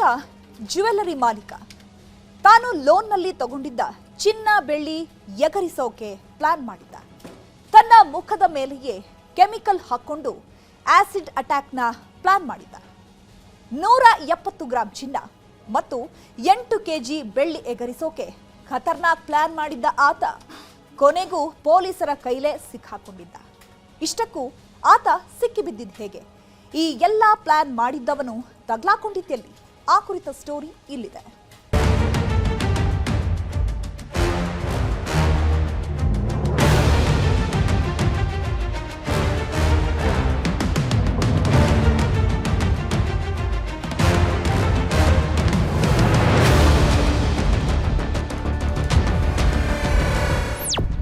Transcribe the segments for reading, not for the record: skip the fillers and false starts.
ಆತ ಜ್ಯುವೆಲ್ಲರಿ ಮಾಲೀಕ. ತಾನು ಲೋನ್ನಲ್ಲಿ ತಗೊಂಡಿದ್ದ ಚಿನ್ನ ಬೆಳ್ಳಿ ಎಗರಿಸೋಕೆ ಪ್ಲಾನ್ ಮಾಡಿದ್ದ. ತನ್ನ ಮುಖದ ಮೇಲೆಯೇ ಕೆಮಿಕಲ್ ಹಾಕೊಂಡು ಆಸಿಡ್ ಅಟ್ಯಾಕ್ನ ಪ್ಲಾನ್ ಮಾಡಿದ್ದ. 170 ಗ್ರಾಂ ಚಿನ್ನ ಮತ್ತು 8 ಕೆಜಿ ಬೆಳ್ಳಿ ಎಗರಿಸೋಕೆ ಖತರ್ನಾಕ್ ಪ್ಲಾನ್ ಮಾಡಿದ್ದ ಆತ ಕೊನೆಗೂ ಪೊಲೀಸರ ಕೈಲೇ ಸಿಕ್ಕಾಕೊಂಡಿದ್ದ. ಇಷ್ಟಕ್ಕೂ ಆತ ಸಿಕ್ಕಿಬಿದ್ದಿದ್ದು ಹೇಗೆ? ಈ ಎಲ್ಲ ಪ್ಲಾನ್ ಮಾಡಿದ್ದವನು ತಗ್ಲಾಕೊಂಡಿದ್ದೆಲ್ಲಿ? ಆ ಕುರಿತ ಸ್ಟೋರಿ ಇಲ್ಲಿದೆ.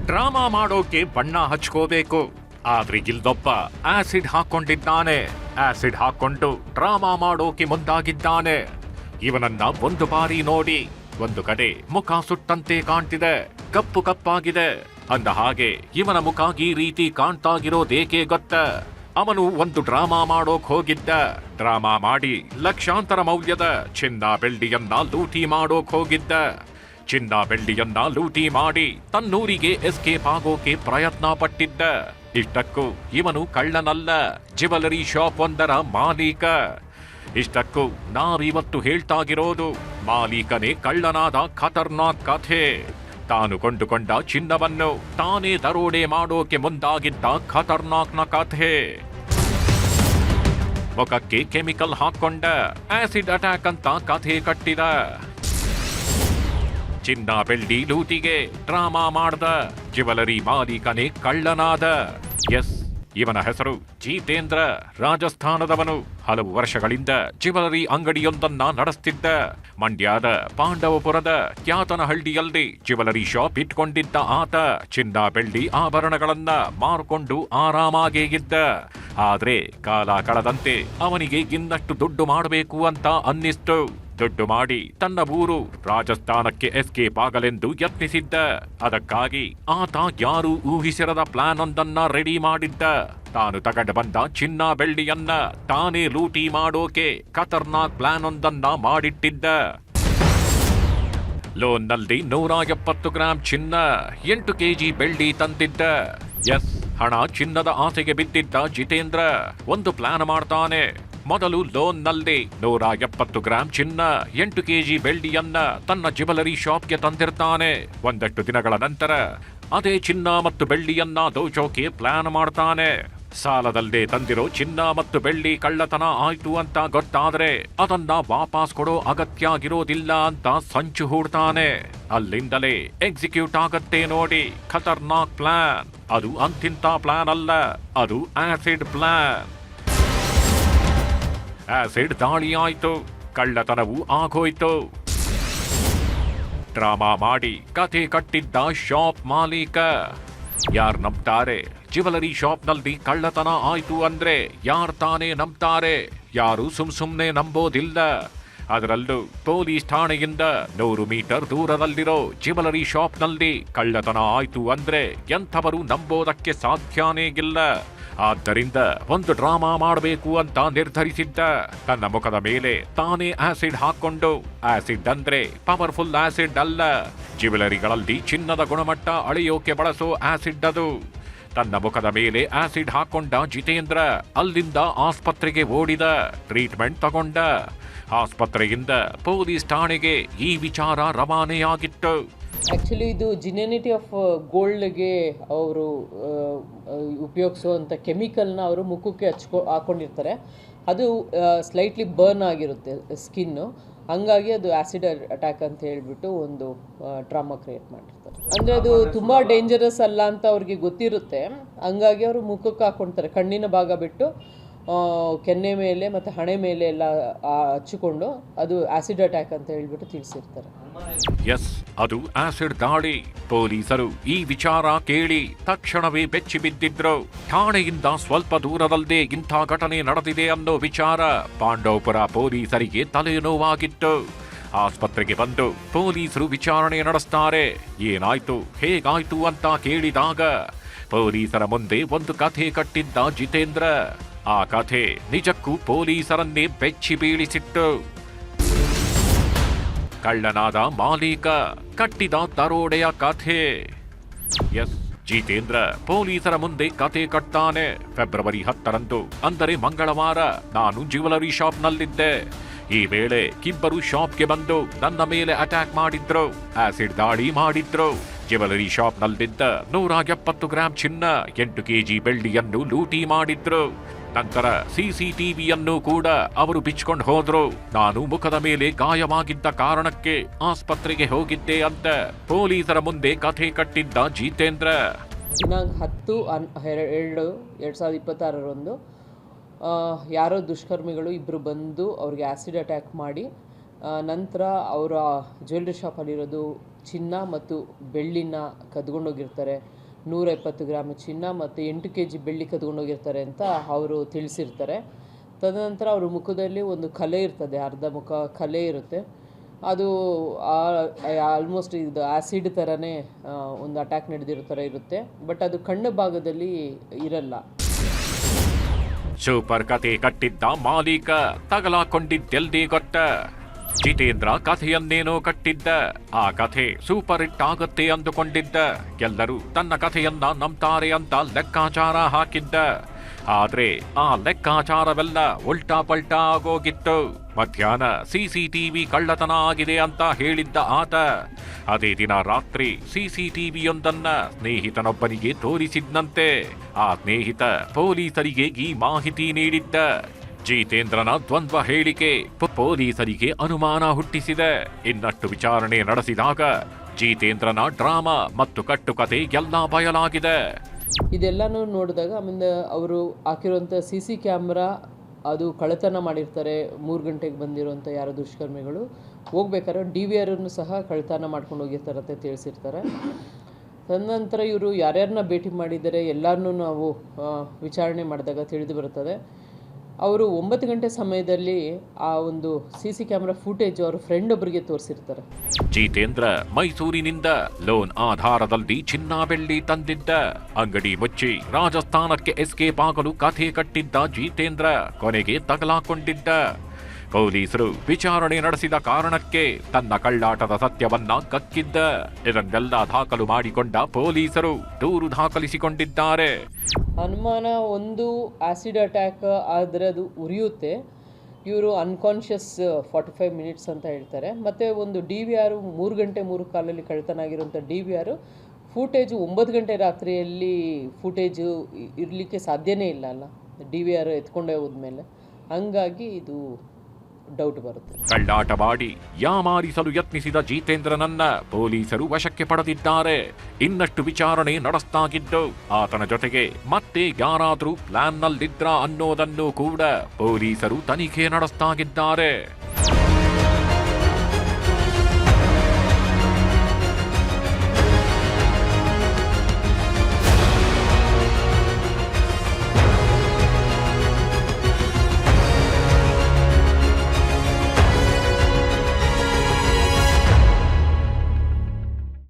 ಡ್ರಾಮಾ ಮಾಡೋಕೆ ಬಣ್ಣ ಹಚ್ಕೋಬೇಕು, ಆದ್ರೆ ಇಲ್ಲೊಬ್ಬ ಆಸಿಡ್ ಹಾಕೊಂಡಿದ್ದಾನೆ. ಆಸಿಡ್ ಹಾಕೊಂಡು ಡ್ರಾಮಾ ಮಾಡೋಕೆ ಮುಂದಾಗಿದ್ದಾನೆ. ಇವನನ್ನ ಒಂದು ಬಾರಿ ನೋಡಿ ಒಂದು ಕಡೆ ಮುಖ ಸುಟ್ಟಂತೆ ಕಾಣ್ತಿದೆ, ಕಪ್ಪು ಕಪ್ಪಾಗಿದೆ. ಅಂದ ಹಾಗೆ ಇವನ ಮುಖ ಈ ರೀತಿ ಕಾಣ್ತಾಗಿರೋದೇಕೆ ಗೊತ್ತ? ಅವನು ಒಂದು ಡ್ರಾಮಾ ಮಾಡೋಕ್ ಹೋಗಿದ್ದ. ಡ್ರಾಮಾ ಮಾಡಿ ಲಕ್ಷಾಂತರ ಮೌಲ್ಯದ ಚಿನ್ನ ಬೆಳ್ಳಿಯನ್ನ ಲೂಟಿ ಮಾಡೋಕ್ ಹೋಗಿದ್ದ. ಚಿನ್ನ ಬೆಳ್ಳಿಯನ್ನ ಲೂಟಿ ಮಾಡಿ ತನ್ನೂರಿಗೆ ಎಸ್ಕೇಪ್ ಆಗೋಕೆ ಪ್ರಯತ್ನ ಪಟ್ಟಿದ್ದ. ಇಷ್ಟಕ್ಕೂ ಇವನು ಕಳ್ಳನಲ್ಲ, ಜ್ಯುವೆಲರಿ ಶಾಪ್ ಒಂದರ ಮಾಲೀಕ. ಇಷ್ಟಕ್ಕೂ ನಾವಿವತ್ತು ಹೇಳ್ತಾಗಿರೋದು ಮಾಲೀಕನೇ ಕಳ್ಳನಾದ ಖತರ್ನಾಕ್ ಕಥೆ. ತಾನು ಕೊಂಡುಕೊಂಡ ಚಿನ್ನವನ್ನು ತಾನೇ ದರೋಡೆ ಮಾಡೋಕೆ ಮುಂದಾಗಿದ್ದ ಖತರ್ನಾಕ್ನ ಕಥೆ. ಮುಖಕ್ಕೆ ಕೆಮಿಕಲ್ ಹಾಕೊಂಡ ಆಸಿಡ್ ಅಟ್ಯಾಕ್ ಅಂತ ಕಥೆ ಕಟ್ಟಿದ. ಚಿನ್ನ ಬೆಳ್ಳಿ ಲೂಟಿಗೆ ಡ್ರಾಮಾ ಮಾಡ್ದ ಜ್ಯುವೆಲರಿ ಮಾಲೀಕನೇ ಕಳ್ಳನಾದ. ಎಸ್, ಇವನ ಹೆಸರು ಜಿತೇಂದ್ರ. ರಾಜಸ್ಥಾನದವನು. ಹಲವು ವರ್ಷಗಳಿಂದ ಜ್ಯುವೆಲರಿ ಅಂಗಡಿಯೊಂದನ್ನ ನಡೆಸ್ತಿದ್ದ. ಮಂಡ್ಯದ ಪಾಂಡವಪುರದ ಕ್ಯಾತನಹಳ್ಳಿಯಲ್ಲಿ ಜ್ಯುವೆಲರಿ ಶಾಪ್ ಇಟ್ಕೊಂಡಿದ್ದ ಆತ ಚಿನ್ನ ಬೆಳ್ಳಿ ಆಭರಣಗಳನ್ನ ಮಾರ್ಕೊಂಡು ಆರಾಮಾಗೇ ಇದ್ದ. ಆದ್ರೆ ಕಾಲ ಕಳೆದಂತೆ ಅವನಿಗೆ ಇನ್ನಷ್ಟು ದುಡ್ಡು ಮಾಡಬೇಕು ಅಂತ ಅನ್ನಿಸ್ತು. ದುಡ್ಡು ಮಾಡಿ ತನ್ನ ಊರು ರಾಜಸ್ಥಾನಕ್ಕೆ ಎಸ್ಕೇಪ್ ಆಗಲೆಂದು ಯತ್ನಿಸಿದ್ದ. ಅದಕ್ಕಾಗಿ ಆತ ಯಾರು ಊಹಿಸಿರದ ಪ್ಲಾನ್ ಒಂದನ್ನ ರೆಡಿ ಮಾಡಿದ್ದ. ತಾನು ತಗೊಂಡು ಬಂದ ಚಿನ್ನ ಬೆಳ್ಳಿಯನ್ನ ತಾನೇ ಲೂಟಿ ಮಾಡೋಕೆ ಖತರ್ನಾಕ್ ಪ್ಲಾನ್ ಒಂದನ್ನ ಮಾಡಿಟ್ಟಿದ್ದ. ಲೋನ್ನಲ್ಲಿ 170 ಗ್ರಾಂ ಚಿನ್ನ, 8 ಕೆಜಿ ಬೆಳ್ಳಿ ತಂದಿದ್ದ. ಎಸ್, ಹಣ ಚಿನ್ನದ ಆಸೆಗೆ ಬಿದ್ದಿದ್ದ ಜಿತೇಂದ್ರ ಒಂದು ಪ್ಲಾನ್ ಮಾಡ್ತಾನೆ. ಮೊದಲು ಲೋನ್ನಲ್ಲಿ 170 ಗ್ರಾಂ ಚಿನ್ನ, 8 ಕೆಜಿ ಬೆಳ್ಳಿಯನ್ನ ತನ್ನ ಜ್ಯುವೆಲರಿ ಶಾಪ್ಗೆ ತಂದಿರ್ತಾನೆ. ಒಂದಷ್ಟು ದಿನಗಳ ನಂತರ ಅದೇ ಚಿನ್ನ ಮತ್ತು ಬೆಳ್ಳಿಯನ್ನ ದೋಚೋಕೆ ಪ್ಲಾನ್ ಮಾಡ್ತಾನೆ. ಸಾಲದಲ್ಲೇ ತಂದಿರೋ ಚಿನ್ನ ಮತ್ತು ಬೆಳ್ಳಿ ಕಳ್ಳತನ ಆಯ್ತು ಅಂತ ಗೊತ್ತಾದ್ರೆ ಅದನ್ನ ವಾಪಸ್ ಕೊಡೋ ಅಗತ್ಯ ಆಗಿರೋದಿಲ್ಲ ಅಂತ ಸಂಚು ಹೂಡ್ತಾನೆ. ಅಲ್ಲಿಂದಲೇ ಎಕ್ಸಿಕ್ಯೂಟ್ ಆಗತ್ತೆ ನೋಡಿ ಖತರ್ನಾಕ್ ಪ್ಲಾನ್. ಅದು ಅಂತಿಂತ ಪ್ಲಾನ್ ಅಲ್ಲ, ಅದು ಆಸಿಡ್ ಪ್ಲಾನ್. ಆಸಿಡ್ ದಾಳಿ ಆಯ್ತು, ಕಳ್ಳತನವೂ ಆಗೋಯ್ತು. ಡ್ರಾಮಾ ಮಾಡಿ ಕಥೆ ಕಟ್ಟಿದ್ದ ಶಾಪ್ ಮಾಲೀಕ. ಯಾರ್ ನಂಬ್ತಾರೆ? ಜ್ಯುವೆಲರಿ ಶಾಪ್ನಲ್ಲಿ ಕಳ್ಳತನ ಆಯ್ತು ಅಂದ್ರೆ ಯಾರ್ ತಾನೇ ನಂಬ್ತಾರೆ? ಯಾರು ಸುಮ್ನೆ ನಂಬೋದಿಲ್ಲ. ಅದರಲ್ಲೂ ಪೊಲೀಸ್ ಠಾಣೆಯಿಂದ 100 ಮೀಟರ್ ದೂರದಲ್ಲಿರೋ ಜ್ಯುವೆಲರಿ ಶಾಪ್ನಲ್ಲಿ ಕಳ್ಳತನ ಆಯ್ತು ಅಂದ್ರೆ ಎಂಥವರು ನಂಬೋದಕ್ಕೆ ಸಾಧ್ಯನೇ ಇಲ್ಲ. ಆದ್ದರಿಂದ ಒಂದು ಡ್ರಾಮಾ ಮಾಡಬೇಕು ಅಂತ ನಿರ್ಧರಿಸಿದ್ದ. ತನ್ನ ಮುಖದ ಮೇಲೆ ತಾನೇ ಆಸಿಡ್ ಹಾಕೊಂಡು, ಆಸಿಡ್ ಅಂದ್ರೆ ಪವರ್ಫುಲ್ ಆಸಿಡ್ ಅಲ್ಲ, ಜ್ಯುವೆಲರಿಗಳಲ್ಲಿ ಚಿನ್ನದ ಗುಣಮಟ್ಟ ಅಳೆಯೋಕೆ ಬಳಸೋ ಆಸಿಡ್ ಅದು. ತನ್ನ ಮುಖದ ಮೇಲೆ ಆಸಿಡ್ ಹಾಕೊಂಡ ಜಿತೇಂದ್ರ ಅಲ್ಲಿಂದ ಆಸ್ಪತ್ರೆಗೆ ಓಡಿದ. ಟ್ರೀಟ್ಮೆಂಟ್ ತಗೊಂಡ. ಆಸ್ಪತ್ರೆಯಿಂದ ಪೊಲೀಸ್ ಠಾಣೆಗೆ ಈ ವಿಚಾರ ರವಾನೆಯಾಗಿತ್ತು. ಆ್ಯಕ್ಚುಲಿ ಇದು ಜಿನೆನಿಟಿ ಆಫ್ ಗೋಲ್ಡ್ಗೆ ಅವರು ಉಪಯೋಗಿಸುವಂಥ ಕೆಮಿಕಲ್ನ ಅವರು ಮುಖಕ್ಕೆ ಹಾಕ್ಕೊಂಡಿರ್ತಾರೆ. ಅದು ಸ್ಲೈಟ್ಲಿ ಬರ್ನ್ ಆಗಿರುತ್ತೆ ಸ್ಕಿನ್ನು. ಹಂಗಾಗಿ ಅದು ಆ್ಯಸಿಡ್ ಅಟ್ಯಾಕ್ ಅಂತ ಹೇಳ್ಬಿಟ್ಟು ಒಂದು ಡ್ರಾಮಾ ಕ್ರಿಯೇಟ್ ಮಾಡಿರ್ತಾರೆ. ಅಂದರೆ ಅದು ತುಂಬ ಡೇಂಜರಸ್ ಅಲ್ಲ ಅಂತ ಅವ್ರಿಗೆ ಗೊತ್ತಿರುತ್ತೆ. ಹಂಗಾಗಿ ಅವರು ಮುಖಕ್ಕೆ ಹಾಕ್ಕೊಳ್ತಾರೆ. ಕಣ್ಣಿನ ಭಾಗ ಬಿಟ್ಟು ಕೆನ್ನೆ ಮೇಲೆ ಮತ್ತು ಹಣೆ ಮೇಲೆ ಎಲ್ಲ ಹಚ್ಚಿಕೊಂಡು ಅದು ಆಸಿಡ್ ಅಟ್ಯಾಕ್ ಅಂತ ಹೇಳ್ಬಿಟ್ಟು ತಿಳಿಸಿರ್ತಾರೆ. ಎಸ್, ಅದು ಆಸಿಡ್ ದಾಳಿ. ಪೊಲೀಸರು ಈ ವಿಚಾರ ಕೇಳಿ ತಕ್ಷಣವೇ ಬೆಚ್ಚಿ ಬಿದ್ದಿದ್ರು. ಠಾಣೆಯಿಂದ ಸ್ವಲ್ಪ ದೂರದಲ್ಲದೆ ಇಂಥ ಘಟನೆ ನಡೆದಿದೆ ಅನ್ನೋ ವಿಚಾರ ಪಾಂಡವಪುರ ಪೊಲೀಸರಿಗೆ ತಲೆನೋವಾಗಿತ್ತು. ಆಸ್ಪತ್ರೆಗೆ ಬಂದು ಪೊಲೀಸರು ವಿಚಾರಣೆ ನಡೆಸ್ತಾರೆ. ಏನಾಯ್ತು, ಹೇಗಾಯ್ತು ಅಂತ ಕೇಳಿದಾಗ ಪೊಲೀಸರ ಮುಂದೆ ಒಂದು ಕಥೆ ಕಟ್ಟಿದ್ದ ಜಿತೇಂದ್ರ. ಆ ಕಥೆ ನಿಜಕ್ಕೂ ಪೊಲೀಸರನ್ನೇ ಬೆಚ್ಚಿ ಬೀಳಿಸಿತ್ತು. ಕಳ್ಳನಾದ ಮಾಲೀಕ, ಕಟ್ಟಿದ ದರೋಡೆಯ ಕಥೆ. ಎಸ್, ಜಿತೇಂದ್ರ ಪೊಲೀಸರ ಮುಂದೆ ಕತೆ ಕಟ್ತಾನೆ. ಫೆಬ್ರವರಿ 10ರಂದು, ಅಂದರೆ ಮಂಗಳವಾರ, ನಾನು ಜ್ಯುವೆಲರಿ ಶಾಪ್ನಲ್ಲಿದ್ದೆ. ಈ ವೇಳೆ ಇಬ್ಬರು ಶಾಪ್ಗೆ ಬಂದು ನನ್ನ ಮೇಲೆ ಅಟ್ಯಾಕ್ ಮಾಡಿದ್ರು, ಆಸಿಡ್ ದಾಳಿ ಮಾಡಿದ್ರು. ಜ್ಯುವೆಲರಿ ಶಾಪ್ನಲ್ಲಿದ್ದ 170 ಗ್ರಾಂ ಚಿನ್ನ, 8 ಕೆಜಿ ಬೆಳ್ಳಿಯನ್ನು ಲೂಟಿ ಮಾಡಿದ್ರು. ನಂತರ ಸಿಸಿಟಿವಿಯನ್ನು ಕೂಡ ಅವರು ಬಿಚ್ಕೊಂಡು ಹೋದ್ರು. ನಾನು ಮುಖದ ಮೇಲೆ ಗಾಯವಾಗಿದ್ದ ಕಾರಣಕ್ಕೆ ಆಸ್ಪತ್ರೆಗೆ ಹೋಗಿದ್ದೆ ಅಂತ ಪೊಲೀಸರ ಮುಂದೆ ಕಥೆ ಕಟ್ಟಿದ್ದ ಜಿತೇಂದ್ರ. ದಿನಾಂಕ 10/2/2026ರಂದು ಯಾರೋ ದುಷ್ಕರ್ಮಿಗಳು ಇಬ್ಬರು ಬಂದು ಅವ್ರಿಗೆ ಆ್ಯಸಿಡ್ ಅಟ್ಯಾಕ್ ಮಾಡಿ ನಂತರ ಅವರ ಜ್ಯುವೆಲ್ರಿ ಶಾಪಲ್ಲಿರೋದು ಚಿನ್ನ ಮತ್ತು ಬೆಳ್ಳಿನ ಕದ್ಕೊಂಡೋಗಿರ್ತಾರೆ. 170 ಗ್ರಾಮ್ ಚಿನ್ನ ಮತ್ತು 8 ಕೆಜಿ ಬೆಳ್ಳಿ ಕದ್ಕೊಂಡೋಗಿರ್ತಾರೆ ಅಂತ ಅವರು ತಿಳಿಸಿರ್ತಾರೆ. ತದನಂತರ ಅವ್ರ ಮುಖದಲ್ಲಿ ಒಂದು ಕಲೆ ಇರ್ತದೆ, ಅರ್ಧ ಮುಖ ಕಲೆ ಇರುತ್ತೆ. ಅದು ಆಲ್ಮೋಸ್ಟ್ ಇದು ಆ್ಯಸಿಡ್ ಥರನೇ ಒಂದು ಅಟ್ಯಾಕ್ ನಡೆದಿರೋ ಥರ ಇರುತ್ತೆ, ಬಟ್ ಅದು ಕಣ್ಣು ಭಾಗದಲ್ಲಿ ಇರಲ್ಲ. ಸೂಪರ್ ಕತೆ ಕಟ್ಟಿದ್ದ ಮಾಲೀಕ ತಗಲಾಕೊಂಡಿದ್ದೆಲ್ದೇ ಗೊತ್ತ. ಜಿತೇಂದ್ರ ಕಥೆಯನ್ನೇನೋ ಕಟ್ಟಿದ್ದ. ಆ ಕಥೆ ಸೂಪರ್ ಹಿಟ್ ಆಗತ್ತೆ ಅಂದುಕೊಂಡಿದ್ದ. ಎಲ್ಲರೂ ತನ್ನ ಕಥೆಯನ್ನ ನಂಬ್ತಾರೆ ಅಂತ ಲೆಕ್ಕಾಚಾರ ಹಾಕಿದ್ದ. ಆದ್ರೆ ಆ ಲೆಕ್ಕಾಚಾರವೆಲ್ಲ ಉಲ್ಟಾ ಪಲ್ಟಾ ಆಗೋಗಿತ್ತು. ಮಧ್ಯಾಹ್ನ ಸಿಸಿಟಿವಿ ಕಳ್ಳತನ ಆಗಿದೆ ಅಂತ ಹೇಳಿದ್ದ ಆತ ಅದೇ ದಿನ ರಾತ್ರಿ ಸಿಸಿಟಿವಿಯೊಂದನ್ನ ಸ್ನೇಹಿತನೊಬ್ಬನಿಗೆ ತೋರಿಸಿದ್ನಂತೆ. ಆ ಸ್ನೇಹಿತ ಪೊಲೀಸರಿಗೆ ಈ ಮಾಹಿತಿ ನೀಡಿದ್ದ. ಜಿತೇಂದ್ರನ ದ್ವಂದ್ವ ಹೇಳಿಕೆ ಪೊಲೀಸರಿಗೆ ಅನುಮಾನ ಹುಟ್ಟಿಸಿದೆ. ಇನ್ನಷ್ಟು ವಿಚಾರಣೆ ನಡೆಸಿದಾಗ ಜಿತೇಂದ್ರನ ಡ್ರಾಮಾ ಮತ್ತು ಕಟ್ಟುಕತೆ ಎಲ್ಲ ಬಯಲಾಗಿದೆ. ಇದೆಲ್ಲನೂ ನೋಡಿದಾಗ ಆಮೇಲೆ ಅವರು ಹಾಕಿರುವಂಥ CC ಕ್ಯಾಮ್ರಾ ಅದು ಕಳ್ಳತನ ಮಾಡಿರ್ತಾರೆ. 3 ಗಂಟೆಗೆ ಬಂದಿರುವಂಥ ಯಾರೋ ದುಷ್ಕರ್ಮಿಗಳು ಹೋಗ್ಬೇಕಾದ್ರೆ DVR ಸಹ ಕಳ್ಳತನ ಮಾಡ್ಕೊಂಡು ಹೋಗಿರ್ತಾರಂತೆ ತಿಳಿಸಿರ್ತಾರೆ. ತದನಂತರ ಇವರು ಯಾರ್ಯಾರನ್ನ ಭೇಟಿ ಮಾಡಿದ್ದಾರೆ ಎಲ್ಲರನ್ನೂ ನಾವು ವಿಚಾರಣೆ ಮಾಡಿದಾಗ ತಿಳಿದು ಬರುತ್ತದೆ. ಅವರು 9 ಗಂಟೆ ಸಮಯದಲ್ಲಿ ಆ ಒಂದು CC ಕ್ಯಾಮ್ರಾ ಫುಟೇಜ್ ಅವ್ರ ಫ್ರೆಂಡ್ ಒಬ್ಬರಿಗೆ ತೋರಿಸಿರ್ತಾರೆ. ಜಿತೇಂದ್ರ ಮೈಸೂರಿನಿಂದ ಲೋನ್ ಆಧಾರದಲ್ಲಿ ಚಿನ್ನ ಬೆಳ್ಳಿ ತಂದಿದ್ದ. ಅಂಗಡಿ ಮುಚ್ಚಿ ರಾಜಸ್ಥಾನಕ್ಕೆ ಎಸ್ಕೇಪ್ ಆಗಲು ಕಥೆ ಕಟ್ಟಿದ್ದ ಜಿತೇಂದ್ರ ಕೊನೆಗೆ ತಗಲಾಕೊಂಡಿದ್ದ. ಪೊಲೀಸರು ವಿಚಾರಣೆ ನಡೆಸಿದ ಕಾರಣಕ್ಕೆ ತನ್ನ ಕಳ್ಳಾಟದ ಸತ್ಯವನ್ನ ಕಕ್ಕಿದ್ದ. ಇದನ್ನೆಲ್ಲ ದಾಖಲು ಮಾಡಿಕೊಂಡ ಪೊಲೀಸರು ದೂರು ದಾಖಲಿಸಿಕೊಂಡಿದ್ದಾರೆ. ಅನುಮಾನ ಒಂದು ಆ್ಯಸಿಡ್ ಅಟ್ಯಾಕ್ ಆದರೆ ಅದು ಉರಿಯುತ್ತೆ. ಇವರು ಅನ್ಕಾನ್ಷಿಯಸ್ 45 ಮಿನಿಟ್ಸ್ ಅಂತ ಹೇಳ್ತಾರೆ. ಮತ್ತು ಒಂದು DVR 3 ಗಂಟೆ 3 ಕಾಲಲ್ಲಿ ಕಳ್ಳತನ ಆಗಿರುವಂಥ DVR ಫುಟೇಜು 9 ಗಂಟೆ ರಾತ್ರಿಯಲ್ಲಿ ಫುಟೇಜು ಇರಲಿಕ್ಕೆ ಸಾಧ್ಯನೇ ಇಲ್ಲ ಅಲ್ಲ, DVR ಎತ್ಕೊಂಡೇ ಹೋದ್ಮೇಲೆ. ಹಂಗಾಗಿ ಇದು ಡೌಟ್ ಬರುತ್ತೆ. ಕಳ್ಳಾಟ ಮಾಡಿ ಯಾಮಾರಿಸಲು ಯತ್ನಿಸಿದ ಜಿತೇಂದ್ರನನ್ನ ಪೊಲೀಸರು ವಶಕ್ಕೆ ಪಡೆದಿದ್ದಾರೆ. ಇನ್ನಷ್ಟು ವಿಚಾರಣೆ ನಡೆಸ್ತಾಗಿದ್ದು ಆತನ ಜೊತೆಗೆ ಮತ್ತೆ ಯಾರಾದ್ರೂ ಪ್ಲಾನ್ನಲ್ಲಿದ್ರಾ ಅನ್ನೋದನ್ನು ಕೂಡ ಪೊಲೀಸರು ತನಿಖೆ ನಡೆಸ್ತಾಗಿದ್ದಾರೆ.